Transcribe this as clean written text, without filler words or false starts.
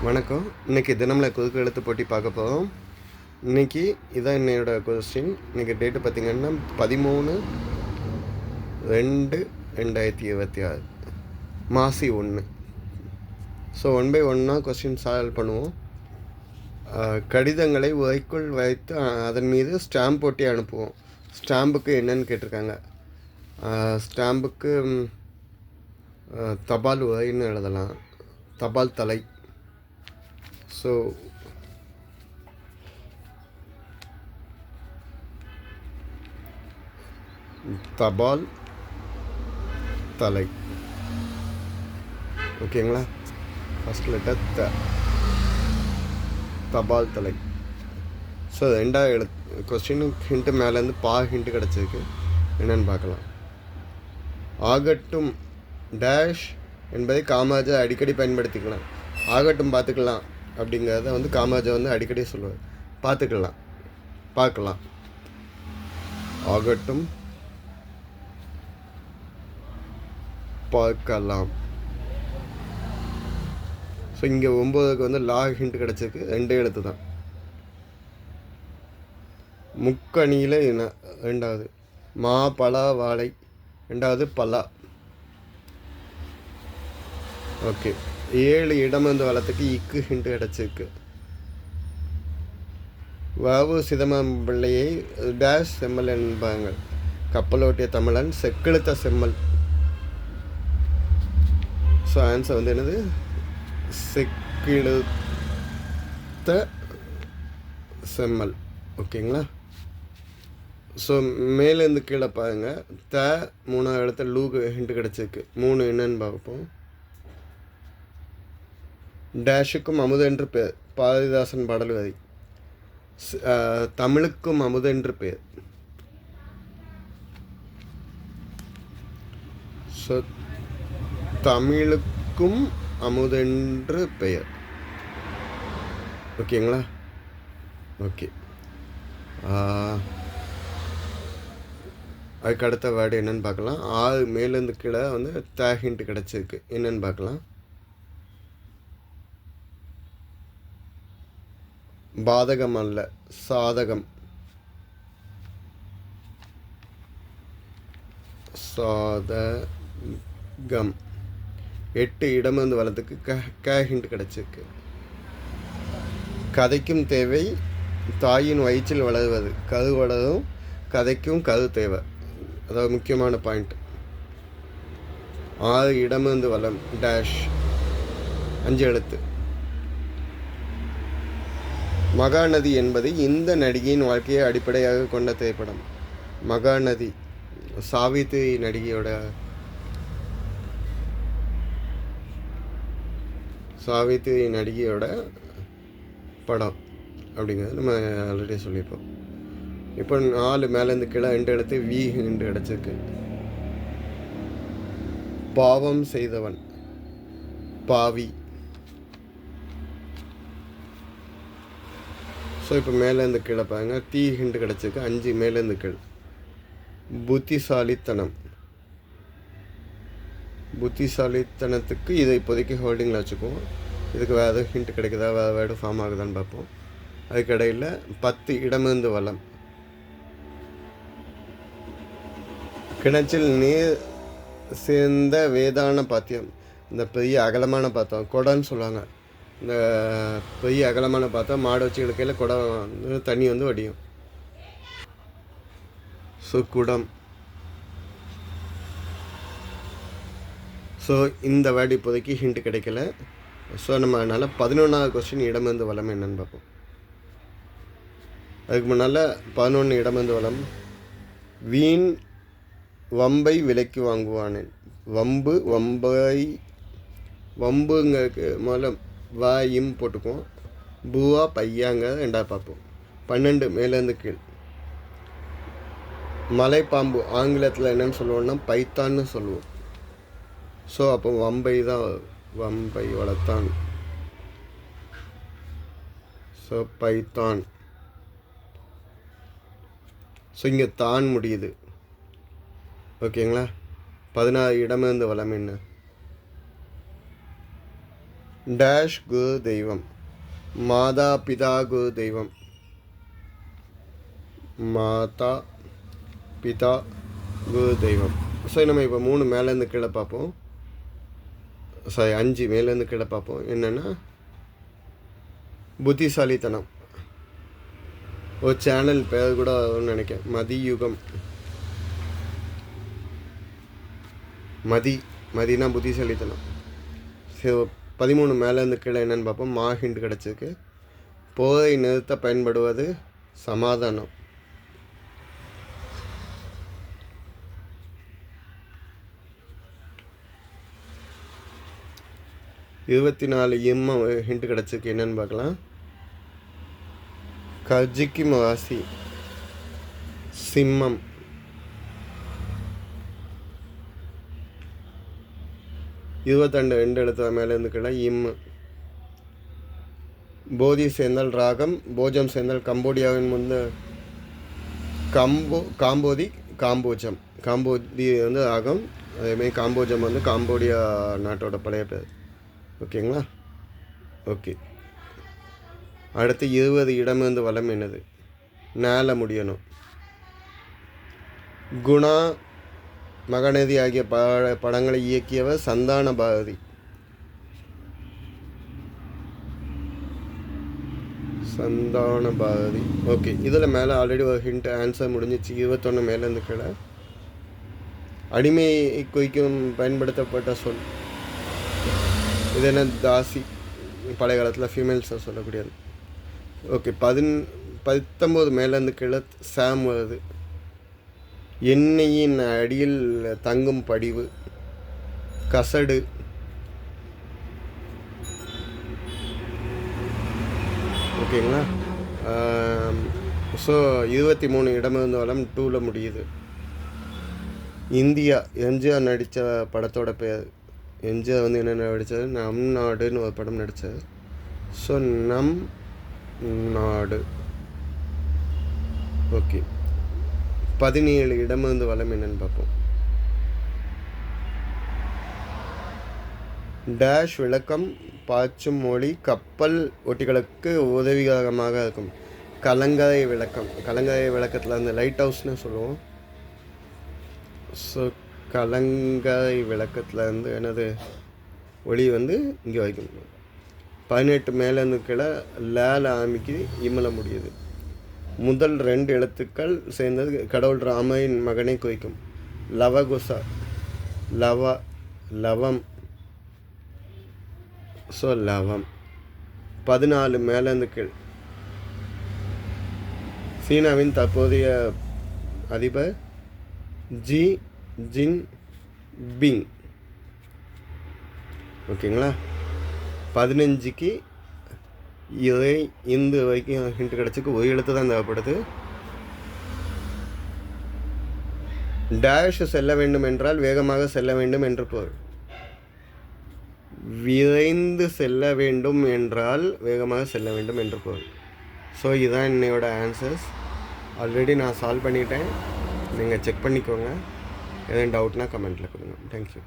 வணக்கம். இன்றைக்கி தினமலை குறுக்கு எழுத்து போட்டி பார்க்க போகிறோம். இன்றைக்கி இதான் என்னோடய கொஸ்டின். இன்றைக்கி டேட்டு பார்த்திங்கன்னா 13/2/2026 மாசி 1. ஸோ 1 by 1 கொஸ்டின் சால்வ் பண்ணுவோம். கடிதங்களை உரைக்குள் வைத்து அதன் மீது ஸ்டாம்ப் போட்டி அனுப்புவோம். ஸ்டாம்புக்கு என்னன்னு கேட்டிருக்காங்க. ஸ்டாம்புக்கு தபால் உரைன்னு எழுதலாம், தபால் தலை. ஸோ தபால் தலை. ஓகேங்களா? ஃபஸ்ட் லெட்டர் தபால் தலை. ஸோ ரெண்டாவது கொஸ்டினுக்கு ஹிண்ட்டு மேலேருந்து ஹிண்ட்டு கிடச்சிருக்கு. என்னென்னு பார்க்கலாம். ஆகட்டும் டேஷ் என்பதை காமராஜர் அடிக்கடி பயன்படுத்திக்கலாம். ஆகட்டும் பார்த்துக்கலாம் அப்படிங்கிறத காமராஜர் அடிக்கடி சொல்லுவார். பார்க்கலாம். ஆகட்டும் பார்க்கலாம். ஸோ இங்கே 9க்கு லா ஹிண்ட் கிடச்சிருக்கு. 2 எழுத்து தான். முக்கணியில் ரெண்டாவது மா பலா வாழை, ரெண்டாவது பலா. ஓகே, 7 இடமந்து வளத்துக்கு இக்கு ஹிண்ட் கிடச்சிருக்கு. வவு சிதம்பரம் பிள்ளையை டேஷ் செம்மல் என்பாங்க. கப்பலோட்டிய தமிழன் செக்கெழுத்த செம்மல். ஸோ ஆன்சர் என்னது? செக்கெழுத்த செம்மல். ஓகேங்களா? ஸோ மேலேருந்து கீழே பாருங்கள். 3ஆவது இடத்துல லூக்கு ஹிண்ட் கிடச்சிருக்கு. 3 என்னன்னு பார்ப்போம். டேஷுக்கும் அமுதென்று பேர். பாரதிதாசன் பாடல் வரி. தமிழுக்கும் அமுதென்று பேர். ஸோ தமிழுக்கும் அமுதென்று பெயர். ஓகேங்களா? ஓகே. அதுக்கு அடுத்த வேர்டு என்னென்னு பார்க்கலாம். 6 மேலேருந்து கீழே ஹிண்ட் கிடச்சிருக்கு. என்னென்னு பார்க்கலாம். பாதகம் அல்ல, சாதகம். சாதகம். 8 இடமந்து வலத்துக்கு ஹிண்ட் கிடச்சிருக்கு. கதைக்கும் தேவை தாயின் வயிற்றில் வளருவது. கரு வளரும், கதைக்கும் கரு தேவை. அதாவது முக்கியமான பாயிண்ட். 6 இடமந்து வலம் டேஷ் 5 எழுத்து. மகாநதி என்பது இந்த நடிகையின் வாழ்க்கையை அடிப்படையாக கொண்ட திரைப்படம். மகாநதி சாவித்திரி நடிகையோட படம் அப்படிங்கிறது நம்ம ஆல்ரெடி சொல்லியிருப்போம். இப்போ 4 மேலேருந்து கீழே 2 எழுத்து வி ஹிண்ட் கிடச்சிருக்கு. பாவம் செய்தவன், பாவி. ஸோ இப்போ மேலேருந்து கீழே பாருங்க. தீ ஹிண்ட் கிடச்சிருக்கு. 5 மேலேருந்து கீழே. புத்திசாலித்தனத்துக்கு இதை இப்போதைக்கு ஹோல்டிங்கில் வச்சுக்குவோம். இதுக்கு வேறு எதுவும் ஹிண்ட் கிடைக்குதா, வேறு வேர்டு ஃபார்ம் ஆகுதான்னு பார்ப்போம். அதுக்கிடையில் 10 இடமிருந்து வளம். கிணற்றில் நீர் சேர்ந்த வேதான பாத்தியம். இந்த பெரிய அகலமான பாத்திரம் குடம்னு சொல்லுவாங்க. இந்த பெரிய அகலமான பார்த்தா மாடு வச்சு எடுக்கையில் குடம் தண்ணி வடியும். ஸோ குடம். ஸோ இந்த வேர்டு இப்போதைக்கு ஹிண்ட் கிடைக்கல. ஸோ நம்ம அதனால் 11வது கொஸ்டின் இடமிருந்து வளம் என்னன்னு பார்ப்போம். அதுக்கு முன்னால் 11 இடமிருந்து வளம். வீண் வம்பை விலைக்கு வாங்குவானேன். வம்புங்கிறதுக்கு முதல்ல வாயும் போட்டுக்குவோம். பூவா பையாங்க 2வது பார்ப்போம். 12 மேலேருந்து கீழ். மலைப்பாம்பு ஆங்கிலத்தில் என்னென்னு சொல்லுவோம்னா பைத்தான்னு சொல்லுவோம். ஸோ அப்போ வம்பை தான், வம்பை வளர்த்தான். So Python. ஸோ இங்கே தான் முடியுது. ஓகேங்களா? 16 இடமிருந்து வளம் என்ன? டேஷ் குரு தெய்வம். மாதா பிதா குரு தெய்வம். மாதா பிதா குரு தெய்வம். ஸோ நம்ம இப்போ 3 மேலேருந்து கீழே பார்ப்போம். 5 மேலேருந்து கீழே பார்ப்போம். என்னென்னா புத்திசாலித்தனம். ஒரு சேனல் பேர் கூட நினைக்கிறேன், மதியுகம். மதினா புத்திசாலித்தனம். ஸோ 13 மேலேருந்து கீழே என்னென்னு பார்ப்போம். ஹிண்ட் கிடச்சிருக்கு. போரை நிறுத்த பயன்படுவது சமாதானம். இருபத்தி 4 ஹிண்ட் கிடச்சிருக்கு. என்னென்னு பார்க்கலாம். கர்ஜிக்கும் ராசி சிம்மம். ரெண்டு எழுத்து மேலேருந்து கீழே போதி சேர்ந்தால் ராகம். போஜம் சேர்ந்தால் கம்போடியாவின் முன்பு காம்போஜம். காம்போதி ராகம். அதேமாதிரி காம்போஜம் காம்போடியா நாட்டோட பழைய பேர். ஓகேங்களா? ஓகே. அடுத்து 20 இடமிருந்து வலம் என்னது? நேல முடியணும். குணா மகநதி ஆகிய படங்களை இயக்கியவர் சந்தான பாரதி. ஓகே. இதில் மேலே ஆல்ரெடி ஒரு ஹிண்ட் ஆன்சர் முடிஞ்சிச்சு. 21 மேலேருந்து கீழே. அடிமை குறிக்கும் பயன்படுத்தப்பட்ட சொல் இது என்ன? தாசி. பழைய காலத்தில் ஃபீமேல்ஸை சொல்லக்கூடியது. ஓகே. 19 மேலேருந்து கீழே சாம் வருது. எண்ணெயின் அடியில் தங்கும் படிவு. கசடு. ஓகேங்களா? ஸோ 23 இடமிருந்து வளம் 2ல் முடியுது. இந்தியா. எம்ஜிஆர் நடித்த படத்தோட பேர். எம்ஜிஆர் என்ன நடித்தது? நம் நாடுன்னு ஒரு படம் நடித்தது. ஸோ நம் நாடு. ஓகே. 17 இடமிருந்து வளம் என்னன்னு பார்ப்போம். டேஷ் விளக்கம். பாய்ச்சும் மொழி. கப்பல் ஓட்டிகளுக்கு உதவிகரமாக இருக்கும். கலங்கரை விளக்கம். கலங்கரை விளக்கத்தில் அந்த லைட் ஹவுஸ்னு சொல்லுவோம். ஸோ கலங்கரை விளக்கத்தில் என்னது? ஒளி இங்கே வைக்கணும். 18 மேலேருந்து கீழே லேல ஆரம்பிக்கு இம்மல முடியுது. முதல் 2 எழுத்துக்கள் சேர்ந்தது கடவுள் ராமையின் மகனை குறிக்கும். லவகுசா. லவம். ஸோ லவம். 14 மேலேருந்து கீழ். சீனாவின் தற்போதைய அதிபர் ஜி ஜின் பிங். ஓகேங்களா? 15க்கு இந்த வரைக்கும் ஹிண்ட் கிடச்சிக்கு. ஒரு எழுத்து தான் தேவைப்படுது. டேஷ் செல்ல வேண்டும் என்றால் வேகமாக செல்ல வேண்டும் என்று பொருள். விரைந்து செல்ல வேண்டும் என்றால் வேகமாக செல்ல வேண்டும் என்று பொருள். ஸோ இதுதான் என்னையோட ஆன்சர்ஸ். ஆல்ரெடி நான் சால்வ் பண்ணிட்டேன். நீங்கள் செக் பண்ணிக்கோங்க. எதுவும் டவுட்னா கமெண்ட்டில் கொடுங்க. தேங்க்யூ.